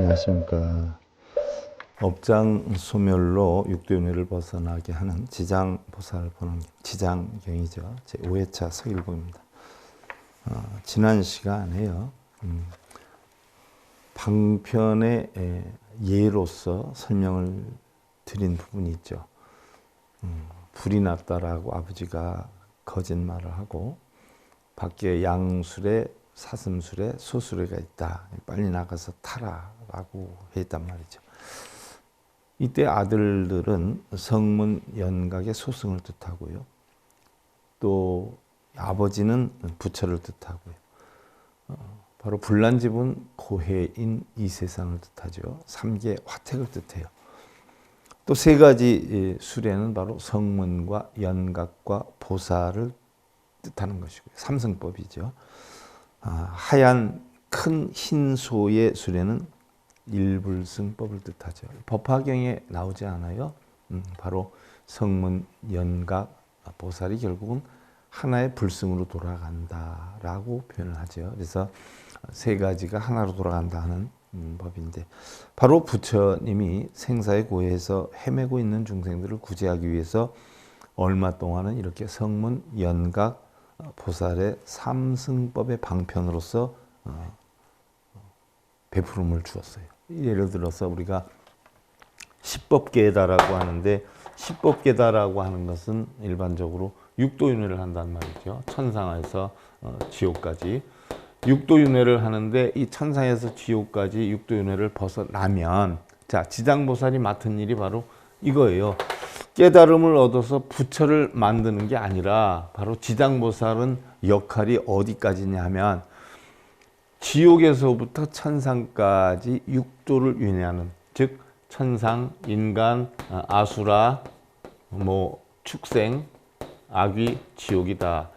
안녕하십니까. 업장소멸로 육도윤회를 벗어나게 하는 지장보살 보는 지장경이죠. 제 5회차 서일봉입니다. 지난 시간에요. 방편의 예로서 설명을 드린 부분이 있죠. 불이 났다라고 아버지가 거짓말을 하고 밖에 양수레, 사슴수레, 소수레가 있다. 빨리 나가서 타라라고 했단 말이죠. 이때 아들들은 성문 연각의 소승을 뜻하고요. 또 아버지는 부처를 뜻하고요. 바로 불난집은 고해인 이 세상을 뜻하죠. 삼계 화택을 뜻해요. 또 세 가지 수레는 바로 성문과 연각과 보살을 뜻하는 것이고요. 삼승법이죠. 하얀 큰 흰 소의 수레는 일불승법을 뜻하죠. 법화경에 나오지 않아요. 바로 성문, 연각, 보살이 결국은 하나의 불승으로 돌아간다라고 표현을 하죠. 그래서 세 가지가 하나로 돌아간다 하는 법인데, 바로 부처님이 생사의 고해에서 헤매고 있는 중생들을 구제하기 위해서 얼마 동안은 이렇게 성문, 연각, 보살의 삼승법의 방편으로서 베푸름을 주었어요. 예를 들어서 우리가 십법계다라고 하는데, 십법계다라고 하는 것은 일반적으로 육도윤회를 한단 말이죠. 천상에서 지옥까지 육도윤회를 하는데, 이 천상에서 지옥까지 육도윤회를 벗어나면, 자, 지장보살이 맡은 일이 바로 이거예요. 깨달음을 얻어서 부처를 만드는 게 아니라, 바로 지장보살은 역할이 어디까지냐 하면 지옥에서부터 천상까지 육도를 윤회하는, 즉 천상, 인간, 아수라, 축생, 악귀, 지옥이다.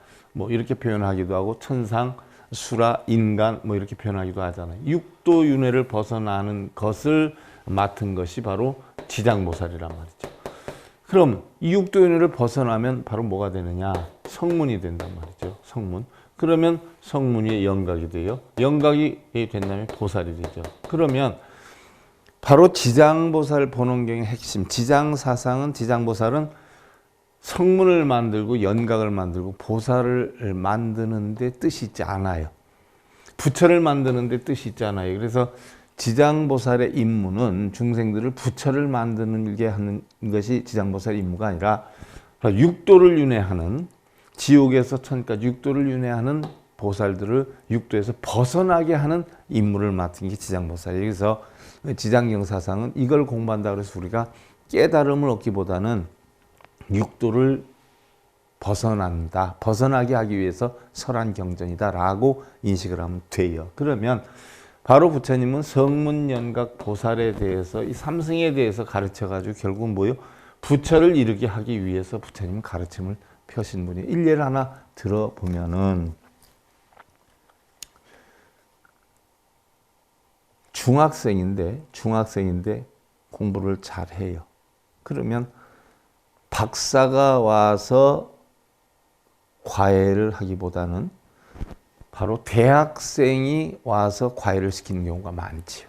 이렇게 표현하기도 하고, 천상, 수라, 인간 이렇게 표현하기도 하잖아요. 육도 윤회를 벗어나는 것을 맡은 것이 바로 지장보살이란 말이죠. 그럼 이 육도 윤회를 벗어나면 바로 뭐가 되느냐? 성문이 된단 말이죠. 성문. 그러면 성문이 연각이 돼요. 연각이 된다면 보살이 되죠. 그러면 바로 지장보살 본원경의 핵심, 지장사상은, 지장보살은 성문을 만들고 연각을 만들고 보살을 만드는 데 뜻이 있지 않아요. 부처를 만드는 데 뜻이 있지 않아요. 그래서 지장보살의 임무는 중생들을 부처를 만드는 게 하는 것이 지장보살의 임무가 아니라 육도를 윤회하는, 지옥에서 천까지 육도를 윤회하는 보살들을 육도에서 벗어나게 하는 임무를 맡은 게 지장보살이에요. 그래서 지장경사상은 이걸 공부한다 그래서 우리가 깨달음을 얻기보다는 육도를 벗어나게 하기 위해서 설한 경전이다라고 인식을 하면 돼요. 그러면 바로 부처님은 성문, 연각, 보살에 대해서, 이 삼승에 대해서 가르쳐가지고 결국은 뭐예요? 부처를 이루게 하기 위해서 부처님은 가르침을 펴신 분이에요. 일례를 하나 들어보면은, 중학생인데 공부를 잘해요. 그러면 박사가 와서 과외를 하기보다는 바로 대학생이 와서 과외를 시키는 경우가 많지요.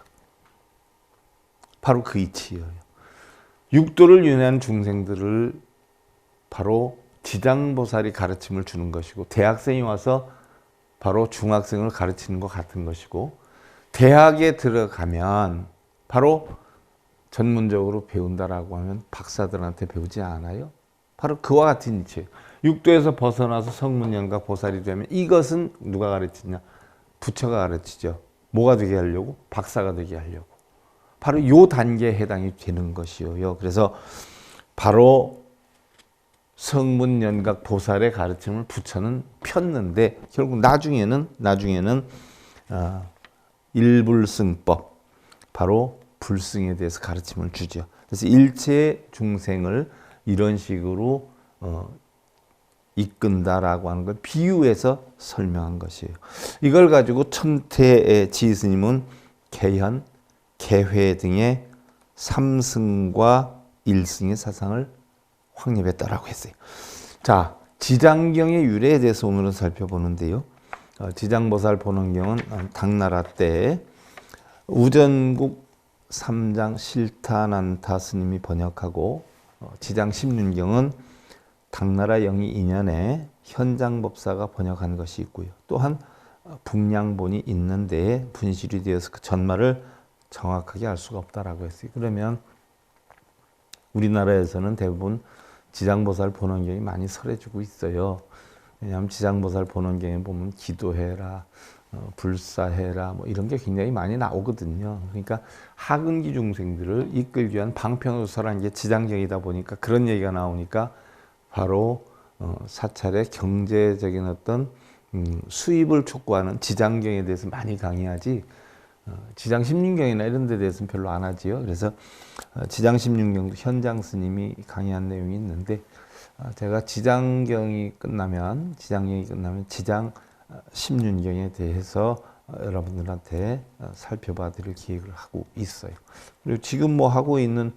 바로 그 이치예요. 육도를 윤회한 중생들을 바로 지장보살이 가르침을 주는 것이고, 대학생이 와서 바로 중학생을 가르치는 것 같은 것이고, 대학에 들어가면 바로 전문적으로 배운다라고 하면 박사들한테 배우지 않아요? 바로 그와 같은 이치예요. 육도에서 벗어나서 성문, 연각, 보살이 되면 이것은 누가 가르치냐? 부처가 가르치죠. 뭐가 되게 하려고? 박사가 되게 하려고. 바로 이 단계에 해당이 되는 것이요. 그래서 바로 성문, 연각, 보살의 가르침을 부처는 폈는데, 결국 나중에는 일불승법, 바로 불승에 대해서 가르침을 주죠. 그래서 일체 중생을 이런 식으로 이끈다라고 하는 걸 비유해서 설명한 것이에요. 이걸 가지고 천태의 지스님은 개현, 개회 등의 삼승과 일승의 사상을 확립했다라고 했어요. 자, 지장경의 유래에 대해서 오늘은 살펴보는데요. 지장보살 본원경은 당나라 때 우전국 삼장 실타난타 스님이 번역하고 지장 십륜경은 당나라 영희 2년에 현장법사가 번역한 것이 있고요. 또한 북량본이 있는데 분실이 되어서 그 전말을 정확하게 알 수가 없다라고 했어요. 그러면 우리나라에서는 대부분 지장보살 본원경이 많이 설해주고 있어요. 왜냐하면 지장보살 본원경에 보면 기도해라, 불사해라 뭐 이런 게 굉장히 많이 나오거든요. 그러니까 하근기 중생들을 이끌기 위한 방편으로 설한 게 지장경이다 보니까 그런 얘기가 나오니까 바로 사찰의 경제적인 어떤 수입을 촉구하는 지장경에 대해서 많이 강의하지 지장십륜경이나 이런 데 대해서는 별로 안 하지요. 그래서 지장십륜경도 현장 스님이 강의한 내용이 있는데 제가 지장경이 끝나면 지장십륜경에 대해서 여러분들한테 살펴봐 드릴 계획을 하고 있어요. 그리고 지금 뭐 하고 있는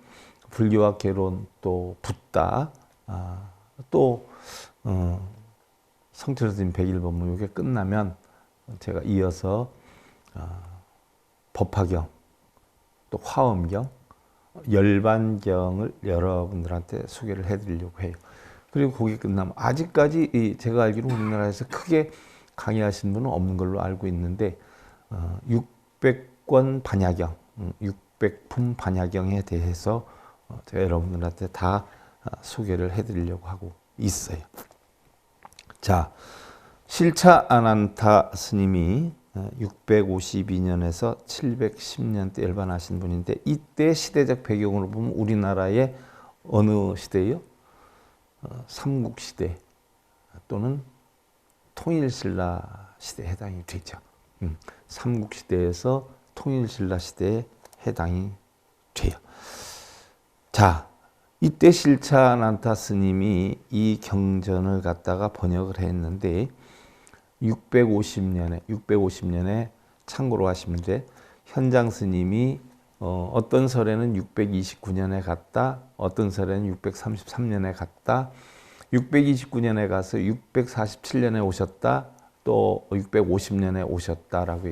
불교와 개론 또 붓다 또 성철 스님 100일법문 이게 끝나면 제가 이어서 법화경 또 화엄경 열반경을 여러분들한테 소개를 해드리려고 해요. 그리고 거기 끝나면 아직까지 제가 알기로 우리나라에서 크게 강의하신 분은 없는 걸로 알고 있는데 600권 반야경, 600품 반야경에 대해서 제가 여러분들한테 다 소개를 해드리려고 하고 있어요. 자, 실차 아난타 스님이 652년에서 710년대 열반하신 분인데 이때 시대적 배경으로 보면 우리나라의 어느 시대요? 삼국시대 또는 통일신라 시대에 해당이 되죠. 삼국시대에서 통일신라 시대에 해당이 돼요. 자, 이때 실차난타 스님이 이 경전을 갖다가 번역을 했는데 650년에 참고로 하시면 돼. 현장 스님이 어떤 설에는 629년에 갔다, 어떤 설에는 633년에 갔다, 629년에 가서 647년에 오셨다, 또 650년에 오셨다라고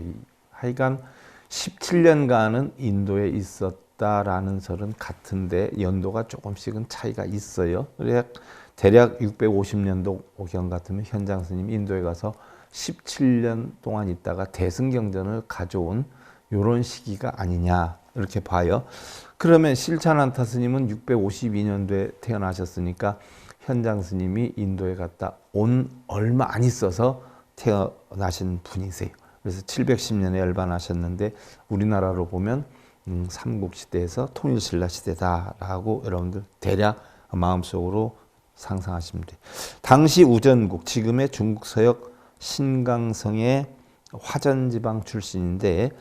하여간 17년간은 인도에 있었다라는 설은 같은데 연도가 조금씩은 차이가 있어요. 대략 650년도경 같으면 현장 스님이 인도에 가서 17년 동안 있다가 대승경전을 가져온 이런 시기가 아니냐 이렇게 봐요. 그러면 실차난타 스님은 652년도에 태어나셨으니까 현장 스님이 인도에 갔다 온 얼마 안 있어서 태어나신 분이세요. 그래서 710년에 열반하셨는데 우리나라로 보면 삼국시대에서 통일신라 시대다라고 여러분들 대략 마음속으로 상상하시면 돼요. 당시 우전국, 지금의 중국 서역 신강성의 화전지방 출신인데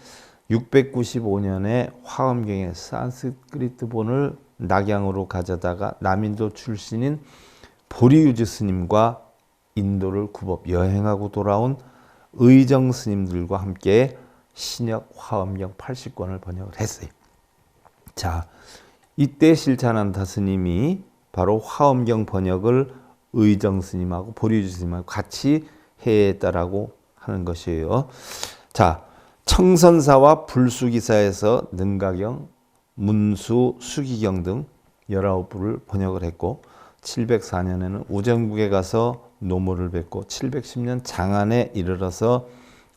695년에 화엄경의 산스크리트본을 낙양으로 가져다가 남인도 출신인 보리유지 스님과 인도를 굽업 여행하고 돌아온 의정 스님들과 함께 신역 화엄경 80권을 번역을 했어요. 자, 이때 실차난타 스님이 바로 화엄경 번역을 의정 스님하고 보리유지 스님하고 같이 했다라고 하는 것이에요. 자, 청선사와 불수기사에서 능가경, 문수, 수기경 등 19부를 번역을 했고 704년에는 우정국에 가서 노모를 뵙고 710년 장안에 이르러서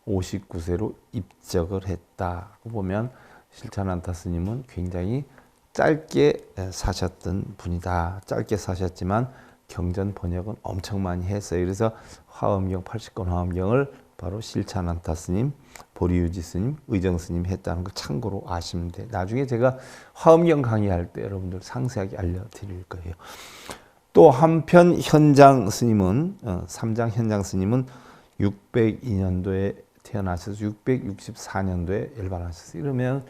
59세로 입적을 했다고 보면 실차난타 스님은 굉장히 짧게 사셨던 분이다. 짧게 사셨지만 경전 번역은 엄청 많이 했어요. 그래서 화엄경 80권 화엄경을 바로 실차난타 스님, 보리유지 스님, 의정 스님 했다는 거 참고로 아시면 돼요. 나중에 제가 화엄경 강의할 때 여러분들 상세하게 알려드릴 거예요. 또 한편 현장 스님은 삼장 현장 스님은 602년도에 태어나셔서 664년도에 열반하셨어요. 이러면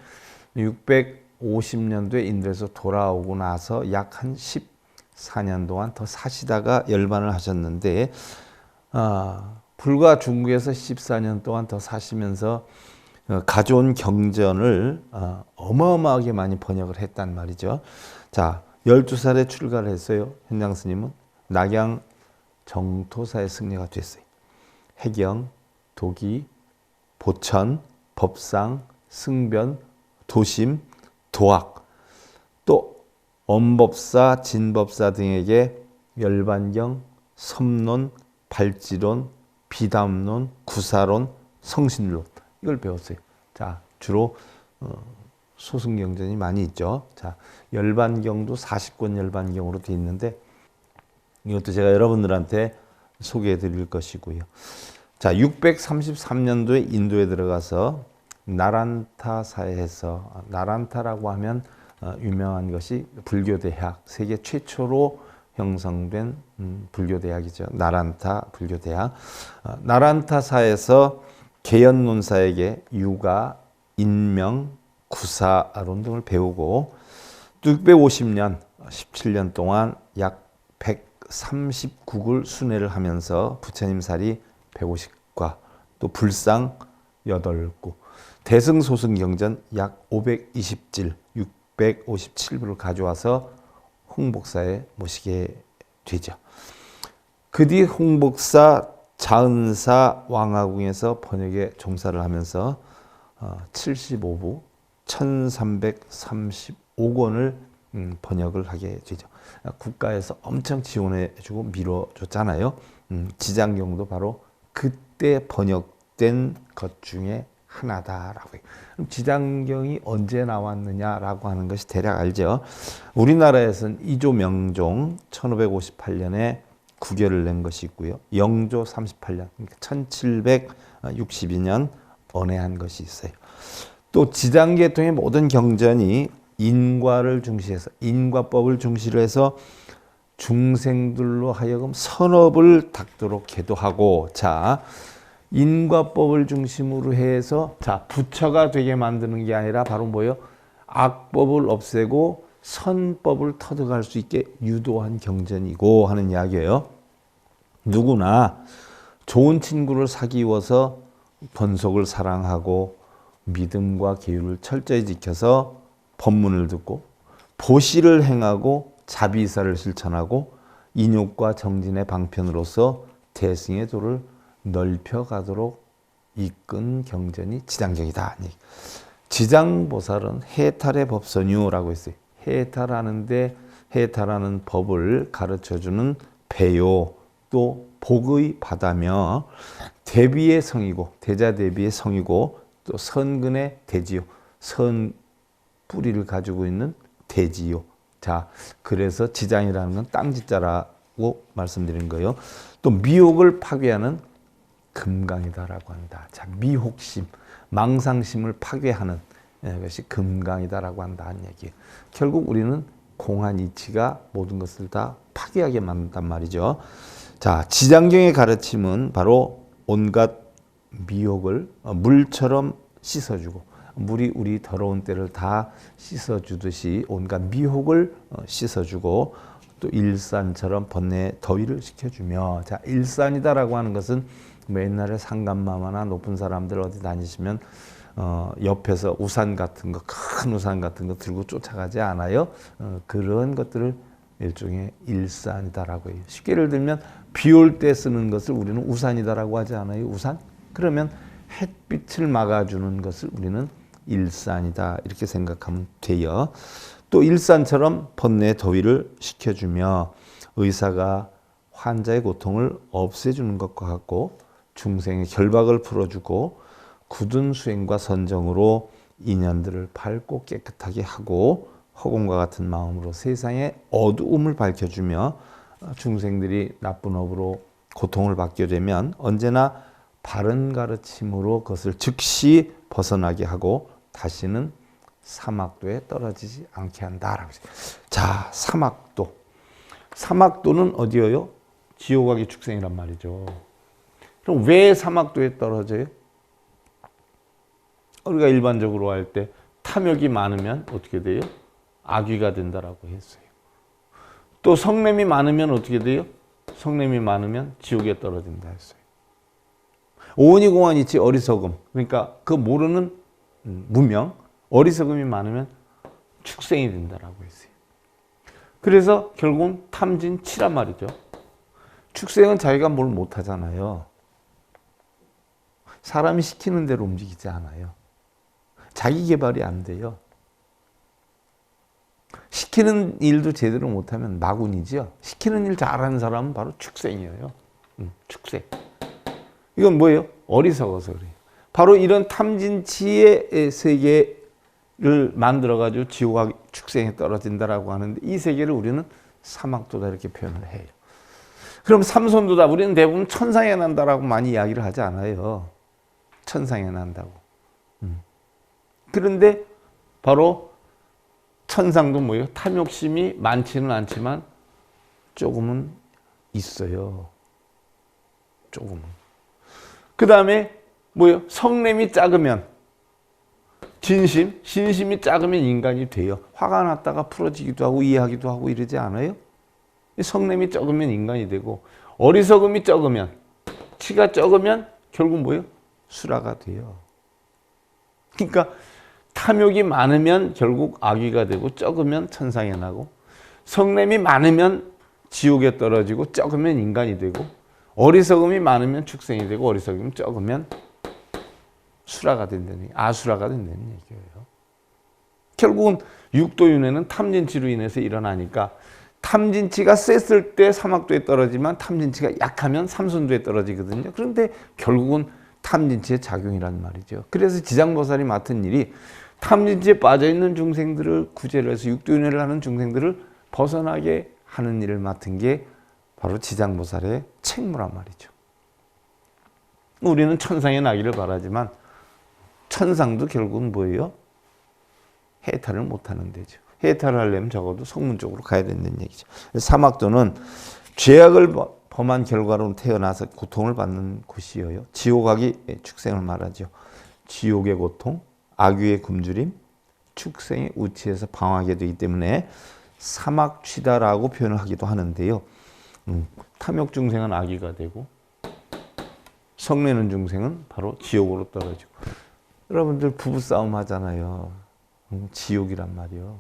650년도에 인도에서 돌아오고 나서 약 한 14년 동안 더 사시다가 열반을 하셨는데 불과 중국에서 14년 동안 더 사시면서 가져온 경전을 어마어마하게 많이 번역을 했단 말이죠. 자, 12살에 출가를 했어요. 현장 스님은 낙양 정토사의 승려가 됐어요. 해경, 도기, 보천, 법상, 승변, 도심, 도학, 또 엄법사, 진법사 등에게 열반경, 섬론, 발지론, 비담론, 구사론, 성신론 이걸 배웠어요. 자, 주로 소승경전이 많이 있죠. 자, 열반경도 40권 열반경으로 되어 있는데 이것도 제가 여러분들한테 소개해 드릴 것이고요. 자, 633년도에 인도에 들어가서 나란타사에서, 나란타라고 하면 유명한 것이 불교대학, 세계 최초로 형성된 불교대학이죠. 나란타 불교대학. 나란타사에서 계연논사에게 유가, 인명, 구사론 등을 배우고 650년, 17년 동안 약 139굴 순회를 하면서 부처님살이 150과, 또 불상 8구, 대승소승경전 약 520질, 657부를 가져와서 홍복사에 모시게 되죠. 그 뒤 홍복사 자은사 왕하궁에서 번역에 종사를 하면서 75부 1335권을 번역을 하게 되죠. 국가에서 엄청 지원해주고 밀어줬잖아요. 지장경도 바로 그때 번역된 것 중에 하나다라고 해요. 그럼 지장경이 언제 나왔느냐라고 하는 것이 대략 알죠. 우리나라에서는 이조 명종 1558년에 구결을 낸 것이 있고요. 영조 38년, 그러니까 1762년 언해한 것이 있어요. 또 지장계통의 모든 경전이 인과를 중시해서, 인과법을 중시로 해서 중생들로 하여금 선업을 닦도록 계도하고, 자, 인과법을 중심으로 해서, 자, 부처가 되게 만드는 게 아니라 바로 뭐예요? 악법을 없애고 선법을 터득할 수 있게 유도한 경전이고 하는 이야기예요. 누구나 좋은 친구를 사귀어서 번속을 사랑하고 믿음과 계율을 철저히 지켜서 법문을 듣고 보시를 행하고 자비사를 실천하고 인욕과 정진의 방편으로서 대승의 도를 넓혀가도록 이끈 경전이 지장경이다. 지장보살은 해탈의 법선유라고 했어요. 해탈하는데, 해탈하는 법을 가르쳐주는 배요, 또 복의 바다며 대비의 성이고, 대자대비의 성이고, 또 선근의 대지요, 선 뿌리를 가지고 있는 대지요. 자, 그래서 지장이라는 건 땅지자라고 말씀드린 거예요. 또 미혹을 파괴하는 금강이다라고 합니다. 자, 미혹심, 망상심을 파괴하는 것이 금강이다라고 한다는 얘기예요. 결국 우리는 공한 이치가 모든 것을 다 파괴하게 만든단 말이죠. 자, 지장경의 가르침은 바로 온갖 미혹을 물처럼 씻어주고, 물이 우리 더러운 때를 다 씻어주듯이 온갖 미혹을 씻어주고, 또 일산처럼 번뇌의 더위를 식혀주며, 자, 일산이다라고 하는 것은 뭐 옛날에 상감마마나 높은 사람들 어디 다니시면 옆에서 우산 같은 거, 큰 우산 같은 거 들고 쫓아가지 않아요? 그런 것들을 일종의 일산이다라고 해요. 쉽게 예를 들면 비 올 때 쓰는 것을 우리는 우산이다라고 하지 않아요? 우산? 그러면 햇빛을 막아주는 것을 우리는 일산이다 이렇게 생각하면 돼요. 또 일산처럼 번뇌의 더위를 식혀주며 의사가 환자의 고통을 없애주는 것과 같고, 중생의 결박을 풀어주고 굳은 수행과 선정으로 인연들을 밝고 깨끗하게 하고 허공과 같은 마음으로 세상의 어두움을 밝혀주며 중생들이 나쁜 업으로 고통을 받게 되면 언제나 바른 가르침으로 그것을 즉시 벗어나게 하고 다시는 사막도에 떨어지지 않게 한다라고. 자, 사막도. 사막도는 어디예요? 지옥악의 축생이란 말이죠. 그럼 왜 사막도에 떨어져요? 우리가 일반적으로 할 때 탐욕이 많으면 어떻게 돼요? 악귀가 된다라고 했어요. 또 성냄이 많으면 어떻게 돼요? 성냄이 많으면 지옥에 떨어진다 했어요. 오은이공안이치 어리석음, 그러니까 그 모르는 무명, 어리석음이 많으면 축생이 된다라고 했어요. 그래서 결국은 탐진치란 말이죠. 축생은 자기가 뭘 못하잖아요. 사람이 시키는 대로 움직이지 않아요. 자기 개발이 안 돼요. 시키는 일도 제대로 못하면 마군이지요. 시키는 일 잘하는 사람은 바로 축생이에요. 축생. 이건 뭐예요? 어리석어서 그래요. 바로 이런 탐진치의 세계를 만들어가지고 지옥 축생에 떨어진다라고 하는데 이 세계를 우리는 사막도다 이렇게 표현을 해요. 그럼 삼손도다 우리는 대부분 천상에 난다라고 많이 이야기를 하지 않아요. 천상에 난다고. 그런데 바로 천상도 뭐예요? 탐욕심이 많지는 않지만 조금은 있어요. 조금은. 그 다음에 뭐예요? 성냄이 작으면 진심이 작으면 인간이 돼요. 화가 났다가 풀어지기도 하고 이해하기도 하고 이러지 않아요? 성냄이 적으면 인간이 되고 어리석음이 적으면 치가 적으면 결국 뭐예요? 수라가 돼요. 그러니까 탐욕이 많으면 결국 악귀가 되고 적으면 천상에 나고 성냄이 많으면 지옥에 떨어지고 적으면 인간이 되고 어리석음이 많으면 축생이 되고 어리석음이 적으면 수라가 된다는 아수라가 된다는 얘기예요. 결국은 육도윤회는 탐진치로 인해서 일어나니까 탐진치가 셌을 때 사막도에 떨어지만 탐진치가 약하면 삼순도에 떨어지거든요. 그런데 결국은 탐진치의 작용이란 말이죠. 그래서 지장보살이 맡은 일이 탐진치에 빠져있는 중생들을 구제를 해서 육도윤회를 하는 중생들을 벗어나게 하는 일을 맡은 게 바로 지장보살의 책무란 말이죠. 우리는 천상에 나기를 바라지만 천상도 결국은 뭐예요? 해탈을 못하는 데죠. 해탈을 하려면 적어도 성문 쪽으로 가야 된다는 얘기죠. 사막도는 죄악을 범한 결과로 태어나서 고통을 받는 곳이에요. 지옥악이 축생을 말하죠. 지옥의 고통, 악귀의 굶주림, 축생의 우치에서 방황하게 되기 때문에 사막취다라고 표현을 하기도 하는데요. 탐욕 중생은 악귀가 되고 성내는 중생은 바로 지옥으로 떨어지고. 여러분들 부부싸움 하잖아요. 지옥이란 말이요.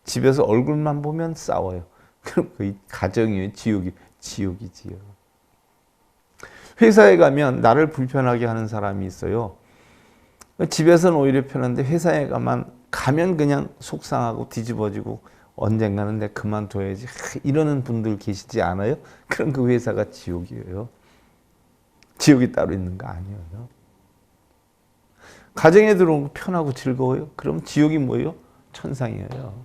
집에서 얼굴만 보면 싸워요. 그럼 거의 가정이에요. 지옥이지요. 회사에 가면 나를 불편하게 하는 사람이 있어요. 집에서는 오히려 편한데 회사에 가면 그냥 속상하고 뒤집어지고 언젠가는 내가 그만둬야지 이러는 분들 계시지 않아요? 그럼 그 회사가 지옥이에요. 지옥이 따로 있는 거 아니에요. 가정에 들어오면 편하고 즐거워요? 그럼 지옥이 뭐예요? 천상이에요.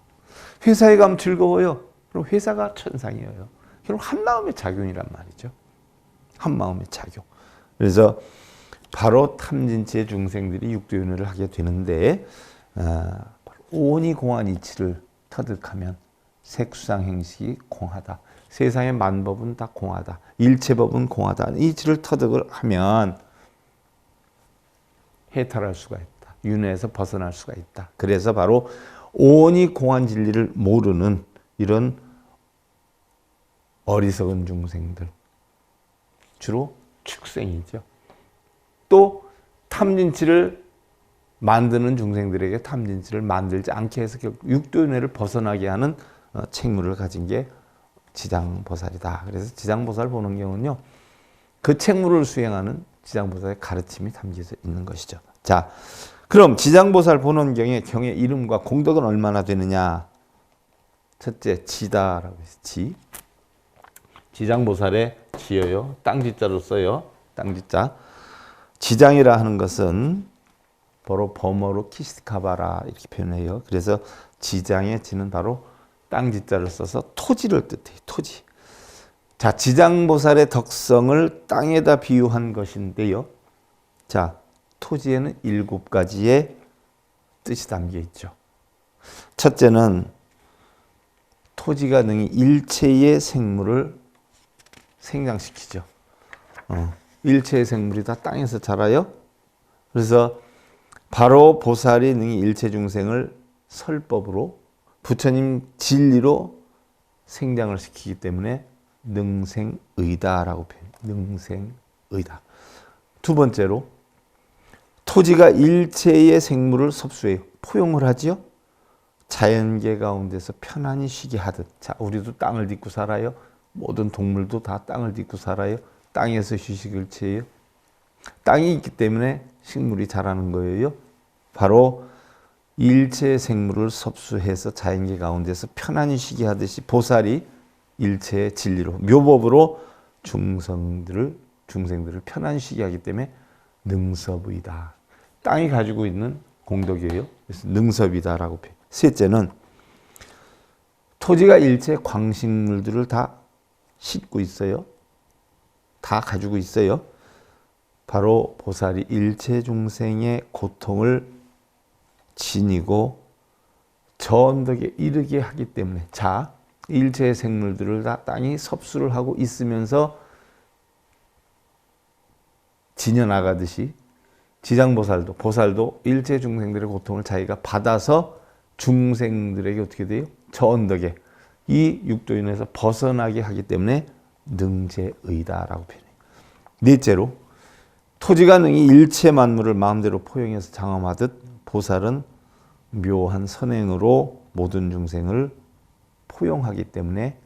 회사에 가면 즐거워요? 그럼 회사가 천상이에요. 결국 한 마음의 작용이란 말이죠. 한 마음의 작용. 그래서 바로 탐진치의 중생들이 육도윤회를 하게 되는데 오니 공한 이치를 터득하면 색수상 행식이 공하다. 세상의 만법은 다 공하다. 일체법은 공하다. 이치를 터득을 하면 해탈할 수가 있다. 윤회에서 벗어날 수가 있다. 그래서 바로 오니 공한 진리를 모르는 이런 어리석은 중생들, 주로 축생이죠. 또 탐진치를 만드는 중생들에게 탐진치를 만들지 않게 해서 결국 육도윤회를 벗어나게 하는 책무를 가진 게 지장보살이다. 그래서 지장보살 보는 경우는요, 그 책무를 수행하는 지장보살의 가르침이 담겨져 있는 것이죠. 자, 그럼 지장보살 보는 경의 이름과 공덕은 얼마나 되느냐? 첫째, 지다라고 해서 지. 지장보살의 지어요. 땅지자로 써요. 땅지자. 지장이라 하는 것은 바로 범어로 키시카바라 이렇게 표현해요. 그래서 지장의 지는 바로 땅지자를 써서 토지를 뜻해요. 토지. 자, 지장보살의 덕성을 땅에다 비유한 것인데요. 자, 토지에는 7가지의 뜻이 담겨 있죠. 첫째는 토지가 능히 일체의 생물을 생장시키죠. 일체의 생물이 다 땅에서 자라요. 그래서 바로 보살이 능히 일체 중생을 설법으로 부처님 진리로 생장을 시키기 때문에 능생의다라고 표현해요. 능생의다. 두 번째로 토지가 일체의 생물을 섭수해요. 포용을 하지요. 자연계 가운데서 편안히 쉬게 하듯. 자, 우리도 땅을 딛고 살아요. 모든 동물도 다 땅을 딛고 살아요. 땅에서 휴식을 취해요. 땅이 있기 때문에 식물이 자라는 거예요. 바로 일체 생물을 섭수해서 자연계 가운데서 편안히 쉬게 하듯이 보살이 일체의 진리로 묘법으로 중생들을 편안히 쉬게 하기 때문에 능섭이다. 땅이 가지고 있는 공덕이에요. 그래서 능섭이다라고 표현. 셋째는 토지가 일체 광식물들을 다 싣고 있어요. 다 가지고 있어요. 바로 보살이 일체 중생의 고통을 지니고 저 언덕에 이르게 하기 때문에, 자, 일체의 생물들을 다 땅이 섭수를 하고 있으면서 지녀나가듯이 보살도 일체 중생들의 고통을 자기가 받아서 중생들에게 어떻게 돼요? 저 언덕에 이 육도인에서 벗어나게 하기 때문에 능제의다라고 표현해요. 넷째로 토지가 능히 일체 만물을 마음대로 포용해서 장엄하듯 보살은 묘한 선행으로 모든 중생을 포용하기 때문에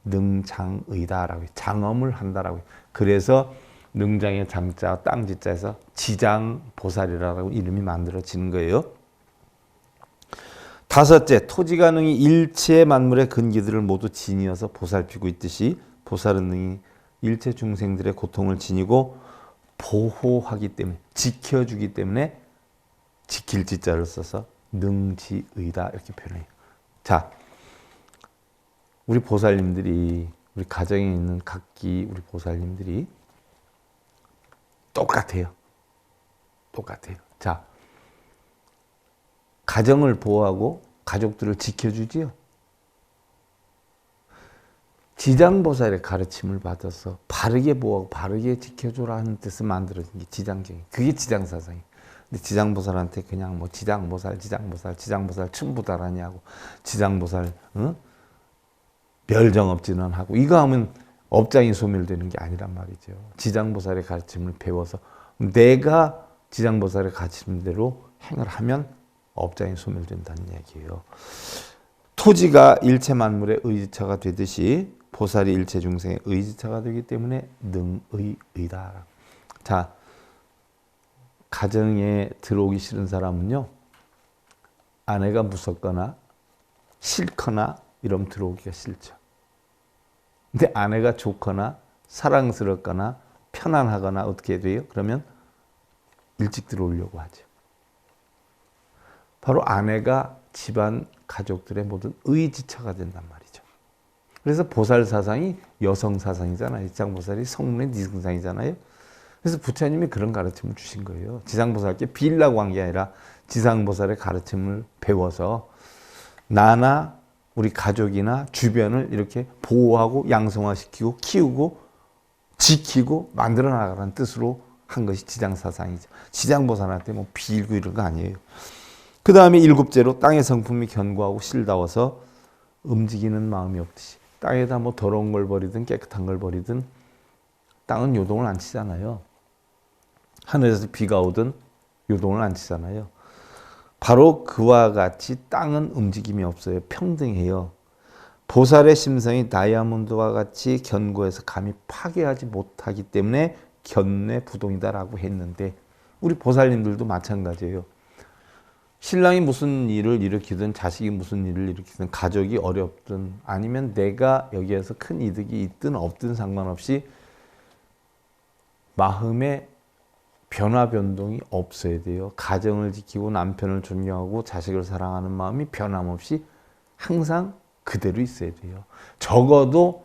능장의다라고 해요. 장엄을 한다라고 해요. 그래서 능장의 장자 땅지자에서 지장보살이라고 이름이 만들어지는 거예요. 다섯째, 토지가 능히 일체 만물의 근기들을 모두 지니어서 보살피고 있듯이 보살은 능히 일체 중생들의 고통을 지니고 보호하기 때문에, 지켜주기 때문에 지킬 지자를 써서 능지의다 이렇게 표현해요. 자, 우리 보살님들이, 우리 가정에 있는 각기 우리 보살님들이 똑같아요. 자, 가정을 보호하고 가족들을 지켜주지요. 지장보살의 가르침을 받아서 바르게 보호하고 바르게 지켜줘라 하는 뜻을 만들어진 게 지장경이. 그게 지장사상이에요. 근데 지장보살한테 그냥 뭐 지장보살 춘부다라냐고, 지장보살 멸정 없지는 하고 이거 하면 업장이 소멸되는 게 아니란 말이죠. 지장보살의 가르침을 배워서 내가 지장보살의 가르침대로 행을 하면 업장이 소멸된다는 얘기예요. 토지가 일체 만물의 의지처가 되듯이 보살이 일체 중생의 의지처가 되기 때문에 능의의다. 자, 가정에 들어오기 싫은 사람은요, 아내가 무섭거나 싫거나 이러면 들어오기가 싫죠. 근데 아내가 좋거나 사랑스럽거나 편안하거나 어떻게 돼요? 그러면 일찍 들어오려고 하죠. 바로 아내가 집안 가족들의 모든 의지처가 된단 말이죠. 그래서 보살 사상이 여성 사상이잖아요. 지장보살이 성문의 니승상이잖아요. 그래서 부처님이 그런 가르침을 주신 거예요. 지장보살께 빌라고 한 게 아니라 지장보살의 가르침을 배워서 나나 우리 가족이나 주변을 이렇게 보호하고 양성화시키고 키우고 지키고 만들어 나가라는 뜻으로 한 것이 지장사상이죠. 지장보살한테 뭐 빌고 이런 거 아니에요. 그 다음에 일곱째로 땅의 성품이 견고하고 실다워서 움직이는 마음이 없듯이, 땅에다 뭐 더러운 걸 버리든 깨끗한 걸 버리든 땅은 요동을 안 치잖아요. 하늘에서 비가 오든 요동을 안 치잖아요. 바로 그와 같이 땅은 움직임이 없어요. 평등해요. 보살의 심성이 다이아몬드와 같이 견고해서 감히 파괴하지 못하기 때문에 견내부동이다라고 했는데, 우리 보살님들도 마찬가지예요. 신랑이 무슨 일을 일으키든 자식이 무슨 일을 일으키든 가족이 어렵든 아니면 내가 여기에서 큰 이득이 있든 없든 상관없이 마음의 변화 변동이 없어야 돼요. 가정을 지키고 남편을 존경하고 자식을 사랑하는 마음이 변함없이 항상 그대로 있어야 돼요. 적어도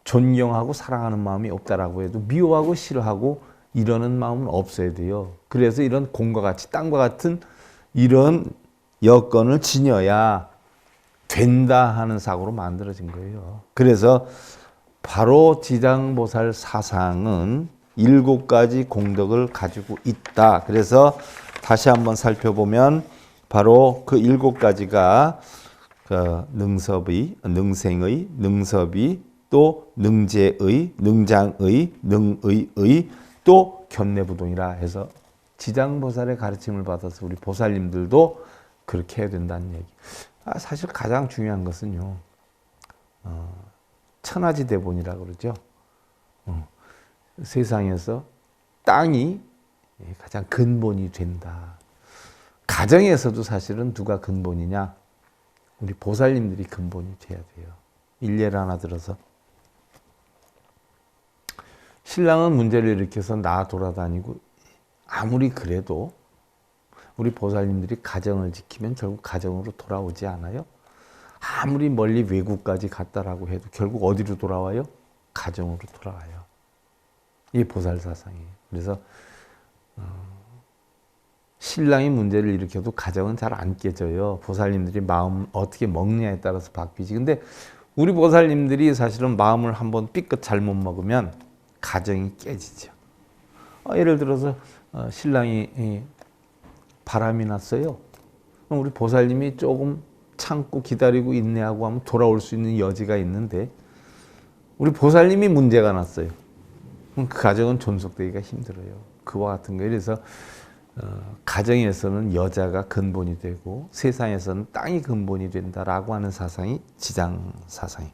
존경하고 사랑하는 마음이 없다라고 해도 미워하고 싫어하고 이러는 마음은 없어야 돼요. 그래서 이런 공과 같이 땅과 같은 이런 여건을 지녀야 된다 하는 사고로 만들어진 거예요. 그래서 바로 지장보살 사상은 7가지 공덕을 가지고 있다. 그래서 다시 한번 살펴보면 바로 그 7가지가 그 능섭의, 능생의, 능섭이, 또 능제의, 능장의, 능의의, 또 견내부동이라 해서 지장보살의 가르침을 받아서 우리 보살님들도 그렇게 해야 된다는 얘기. 사실 가장 중요한 것은요, 천하지대본이라고 그러죠. 세상에서 땅이 가장 근본이 된다. 가정에서도 사실은 누가 근본이냐? 우리 보살님들이 근본이 돼야 돼요. 일례를 하나 들어서 신랑은 문제를 일으켜서 나 돌아다니고 아무리 그래도 우리 보살님들이 가정을 지키면 결국 가정으로 돌아오지 않아요? 아무리 멀리 외국까지 갔다라고 해도 결국 어디로 돌아와요? 가정으로 돌아와요. 이게 보살 사상이에요. 그래서 신랑이 문제를 일으켜도 가정은 잘 안 깨져요. 보살님들이 마음 어떻게 먹냐에 따라서 바뀌지. 근데 우리 보살님들이 사실은 마음을 한번 삐끗 잘못 먹으면 가정이 깨지죠. 예를 들어서 신랑이 바람이 났어요. 그럼 우리 보살님이 조금 참고 기다리고 인내하고 하면 돌아올 수 있는 여지가 있는데 우리 보살님이 문제가 났어요. 그럼 그 가정은 존속되기가 힘들어요. 그와 같은 거예요. 그래서 가정에서는 여자가 근본이 되고 세상에서는 땅이 근본이 된다라고 하는 사상이 지장 사상이에요.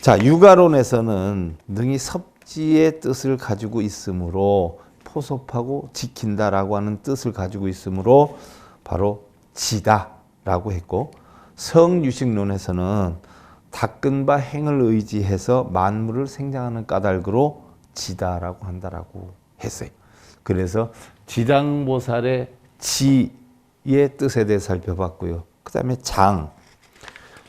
자, 육아론에서는 능히 섭지의 뜻을 가지고 있으므로 포섭하고 지킨다라고 하는 뜻을 가지고 있으므로 바로 지다라고 했고, 성유식론에서는 닦은 바 행을 의지해서 만물을 생장하는 까닭으로 지다라고 한다라고 했어요. 그래서 지장보살의 지의 뜻에 대해 살펴봤고요. 그 다음에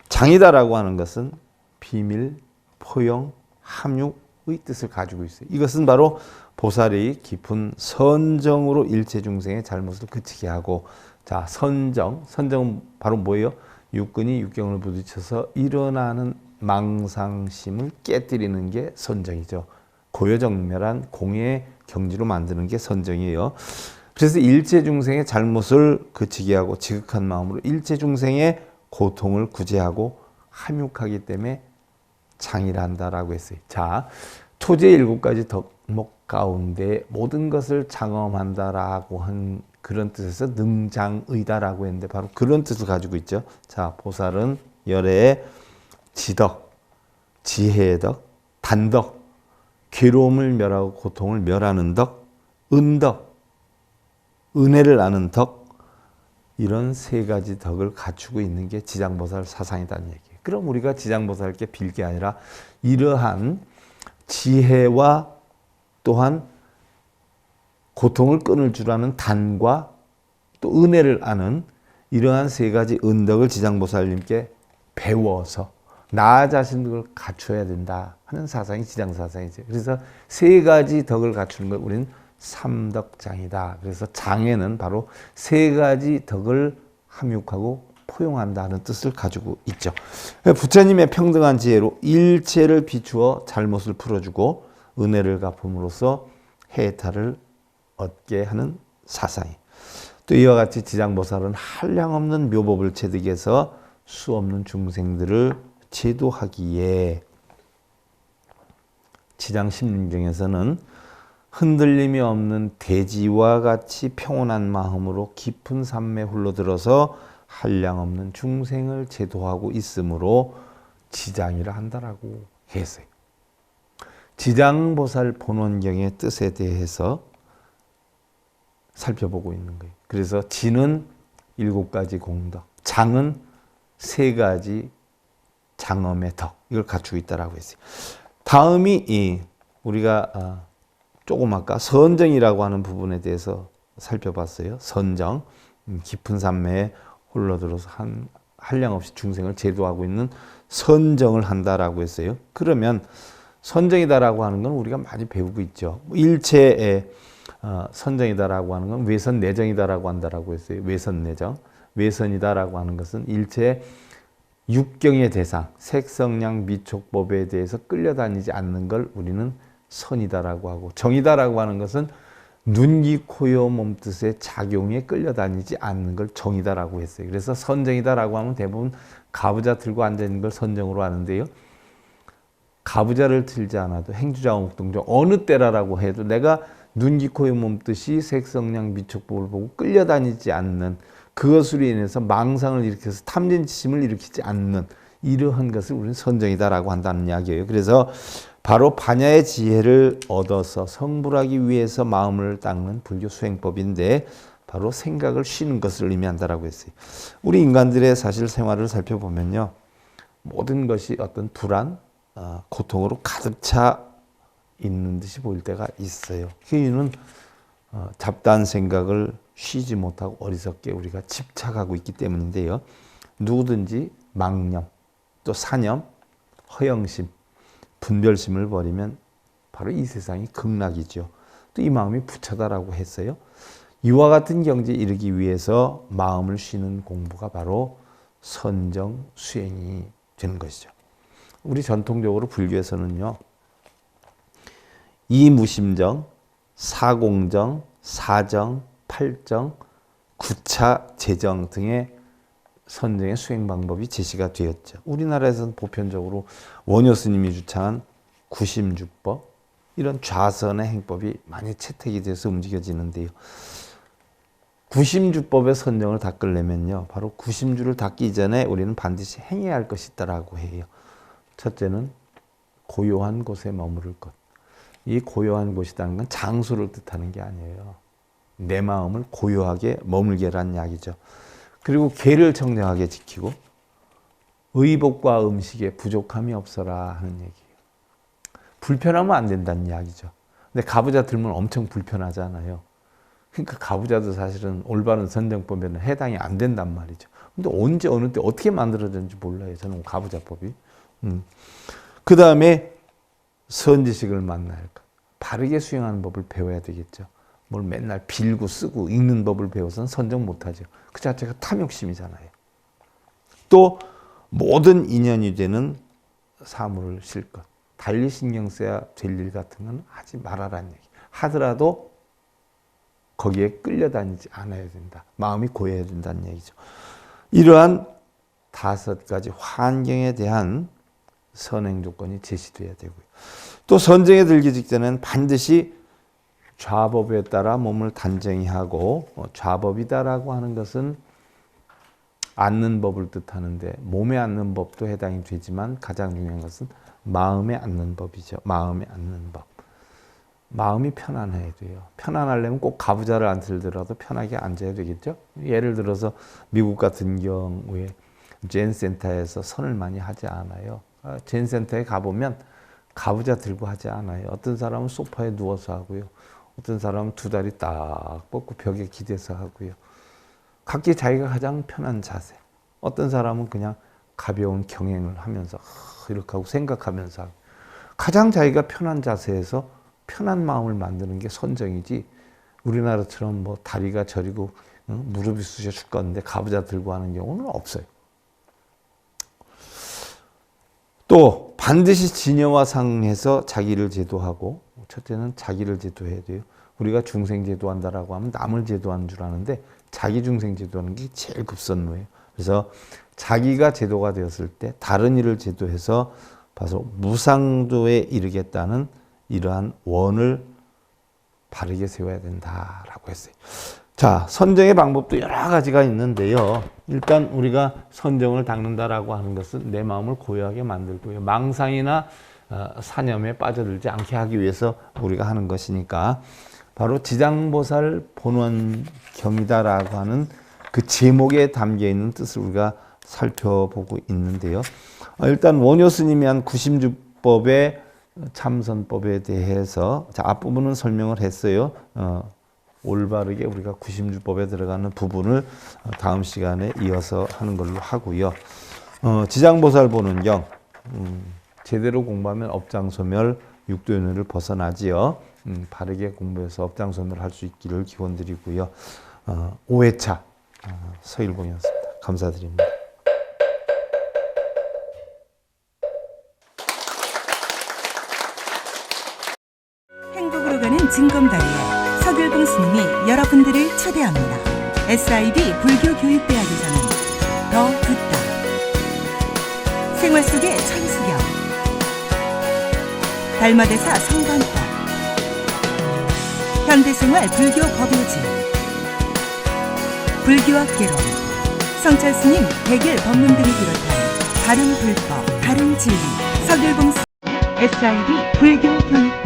장이다라고 하는 것은 비밀, 포용, 함육의 뜻을 가지고 있어요. 이것은 바로 보살이 깊은 선정으로 일체 중생의 잘못을 그치게 하고, 자, 선정은 바로 뭐예요? 육근이 육경을 부딪혀서 일어나는 망상심을 깨뜨리는 게 선정이죠. 고요정멸한 공의 경지로 만드는 게 선정이에요. 그래서 일체 중생의 잘못을 그치게 하고 지극한 마음으로 일체 중생의 고통을 구제하고 함육하기 때문에 장이라 한다라고 했어요. 자, 토지의 7가지 덕목 가운데 모든 것을 장엄한다라고 한 그런 뜻에서 능장의다라고 했는데 바로 그런 뜻을 가지고 있죠. 자, 보살은 열애의 지덕, 지혜의 덕, 단덕, 괴로움을 멸하고 고통을 멸하는 덕, 은덕, 은혜를 아는 덕, 이런 3가지 덕을 갖추고 있는 게 지장보살 사상이라는 얘기예요. 그럼 우리가 지장보살께 빌 게 아니라 이러한 지혜와 또한 고통을 끊을 줄 아는 단과 또 은혜를 아는 이러한 3가지 은덕을 지장보살님께 배워서 나 자신을 갖춰야 된다 하는 사상이 지장사상이죠. 그래서 3가지 덕을 갖추는 걸 우리는 삼덕장이다. 그래서 장에는 바로 3가지 덕을 함육하고 포용한다는 뜻을 가지고 있죠. 부처님의 평등한 지혜로 일체를 비추어 잘못을 풀어주고 은혜를 갚음으로써 해탈을 얻게 하는 사상이. 또 이와 같이 지장보살은 한량없는 묘법을 체득 해서 수없는 중생들을 제도하기에 지장심림경에서는 흔들림이 없는 대지와 같이 평온한 마음으로 깊은 산매에 홀로들어서 한량없는 중생을 제도하고 있으므로 지장이라 한다라고 했어요. 지장보살 본원경의 뜻에 대해서 살펴보고 있는 거예요. 그래서 지는 7가지 공덕, 장은 3가지 장엄의 덕, 이걸 갖추고 있다라고 했어요. 다음이 우리가 조금 아까 선정이라고 하는 부분에 대해서 살펴봤어요. 선정, 깊은 산매에 홀로들어서 한량없이 중생을 제도하고 있는 선정을 한다라고 했어요. 그러면 선정이다라고 하는 건 우리가 많이 배우고 있죠. 일체의 선정이다라고 하는 건 외선내정이다라고 한다라고 했어요. 외선내정. 외선이다라고 하는 것은 일체 육경의 대상, 색성량 미촉법에 대해서 끌려다니지 않는 걸 우리는 선이다라고 하고, 정이다라고 하는 것은 눈, 귀, 코, 여, 몸뜻의 작용에 끌려다니지 않는 걸 정이다라고 했어요. 그래서 선정이다라고 하면 대부분 가부좌 들고 앉아있는 걸 선정으로 하는데요. 가부좌를 들지 않아도 행주좌우목동정 어느 때라라고 해도 내가 눈, 귀, 코, 여, 몸뜻이 색성량 미촉법을 보고 끌려다니지 않는, 그것으로 인해서 망상을 일으켜서 탐진치심을 일으키지 않는 이러한 것을 우리는 선정이다라고 한다는 이야기예요. 그래서 바로 반야의 지혜를 얻어서 성불하기 위해서 마음을 닦는 불교 수행법인데, 바로 생각을 쉬는 것을 의미한다라고 했어요. 우리 인간들의 사실 생활을 살펴보면요, 모든 것이 어떤 불안, 고통으로 가득 차 있는 듯이 보일 때가 있어요. 그 이유는 잡다한 생각을 쉬지 못하고 어리석게 우리가 집착하고 있기 때문인데요. 누구든지 망념, 또 사념, 허영심, 분별심을 버리면 바로 이 세상이 극락이죠. 또 이 마음이 부처다라고 했어요. 이와 같은 경지에 이르기 위해서 마음을 쉬는 공부가 바로 선정 수행이 되는 것이죠. 우리 전통적으로 불교에서는요, 이무심정, 사공정, 사정, 팔정, 구차, 재정 등의 선정의 수행 방법이 제시가 되었죠. 우리나라에서는 보편적으로 원효 스님이 주창한 구심주법, 이런 좌선의 행법이 많이 채택이 돼서 움직여지는데요. 구심주법의 선정을 닦으려면요, 바로 구심주를 닦기 전에 우리는 반드시 행해야 할 것이 있다라고 해요. 첫째는 고요한 곳에 머무를 것. 이 고요한 곳이라는 건 장소를 뜻하는 게 아니에요. 내 마음을 고요하게 머물게 하라는 이야기죠. 그리고 계를 청정하게 지키고 의복과 음식에 부족함이 없어라 하는 얘기예요. 불편하면 안 된다는 이야기죠. 근데 가부좌 들면 엄청 불편하잖아요. 그러니까 가부좌도 사실은 올바른 선정법에는 해당이 안 된단 말이죠. 근데 언제 어느 때 어떻게 만들어졌는지 몰라요. 저는 가부좌법이. 그 다음에 선지식을 만나야 할 것. 바르게 수행하는 법을 배워야 되겠죠. 뭘 맨날 빌고 쓰고 읽는 법을 배워서는 선정 못하죠. 그 자체가 탐욕심이잖아요. 또 모든 인연이 되는 사물을 실 것. 달리 신경 써야 될 일 같은 건 하지 말아라는 얘기. 하더라도 거기에 끌려다니지 않아야 된다. 마음이 고여야 된다는 얘기죠. 이러한 5가지 환경에 대한 선행 조건이 제시돼야 되고요. 또 선정에 들기 직전에는 반드시 좌법에 따라 몸을 단정히 하고, 좌법이다라고 하는 것은 앉는 법을 뜻하는데 몸에 앉는 법도 해당이 되지만 가장 중요한 것은 마음에 앉는 법이죠. 마음에 앉는 법. 마음이 편안해야 돼요. 편안하려면 꼭 가부좌를 안 들더라도 편하게 앉아야 되겠죠. 예를 들어서 미국 같은 경우에 젠 센터에서 선을 많이 하지 않아요. 젠 센터에 가보면 가부좌 들고 하지 않아요. 어떤 사람은 소파에 누워서 하고요. 어떤 사람은 2다리 딱 뻗고 벽에 기대서 하고요. 각기 자기가 가장 편한 자세. 어떤 사람은 그냥 가벼운 경행을 하면서 이렇게 하고 생각하면서 하고. 가장 자기가 편한 자세에서 편한 마음을 만드는 게 선정이지, 우리나라처럼 뭐 다리가 저리고 무릎이 쑤셔 죽겠는데 가부좌 들고 하는 경우는 없어요. 또 반드시 진여와 상해서 자기를 제도하고, 첫째는 자기를 제도해야 돼요. 우리가 중생 제도한다라고 하면 남을 제도하는 줄 아는데 자기 중생 제도하는 게 제일 급선무예요. 그래서 자기가 제도가 되었을 때 다른 이를 제도해서 바로 무상도에 이르겠다는 이러한 원을 바르게 세워야 된다라고 했어요. 자, 선정의 방법도 여러 가지가 있는데요. 일단 우리가 선정을 닦는다라고 하는 것은 내 마음을 고요하게 만들고요. 망상이나 사념에 빠져들지 않게 하기 위해서 우리가 하는 것이니까 바로 지장보살 본원경이다라고 하는 그 제목에 담겨 있는 뜻을 우리가 살펴보고 있는데요. 일단 원효 스님이 한 구심주법의 참선법에 대해서 앞부분은 설명을 했어요. 올바르게 우리가 구심주법에 들어가는 부분을 다음 시간에 이어서 하는 걸로 하고요. 지장보살 본원경, 제대로 공부하면 업장소멸, 육도연회를 벗어나지요. 바르게 공부해서 업장소멸 할 수 있기를 기원드리고요. 5회차 서일봉이었습니다. 감사드립니다. 행복으로 가는 징검다리에 서길봉 스님이 여러분들을 초대합니다. SIB 불교교육대학에서는 더 듣다, 생활 속의 천수경, 달마대사 성관법, 현대생활 불교 법요지, 불교학개론, 성찰스님 백일 법문 등을 비롯한 다른 불법, 다른 진리, 서길봉 SIB 불교교육대학